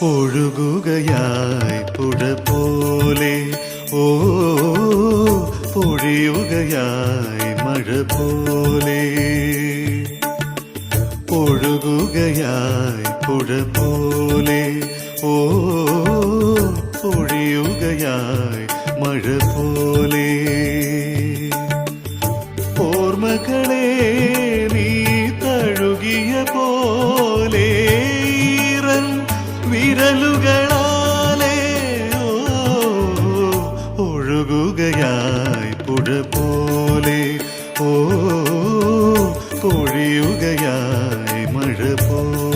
ഒഴുകുകയായി പുഴ പോലെ, ഓ പൊഴിയുകയായി മഴ പോലെ. ഒഴുകുകയായി പുഴ പോലെ, ഓ പൊഴിയുകയായി മഴ പോലെ. ഓർമ്മകളെ നീ തഴുകിയ പോലെ ഈറൻ വിരലുകളാലേ, ഒഴുകുകയായി പുഴ പോലെ, ഓ പൊഴിയുകയായി മഴ പോലെ.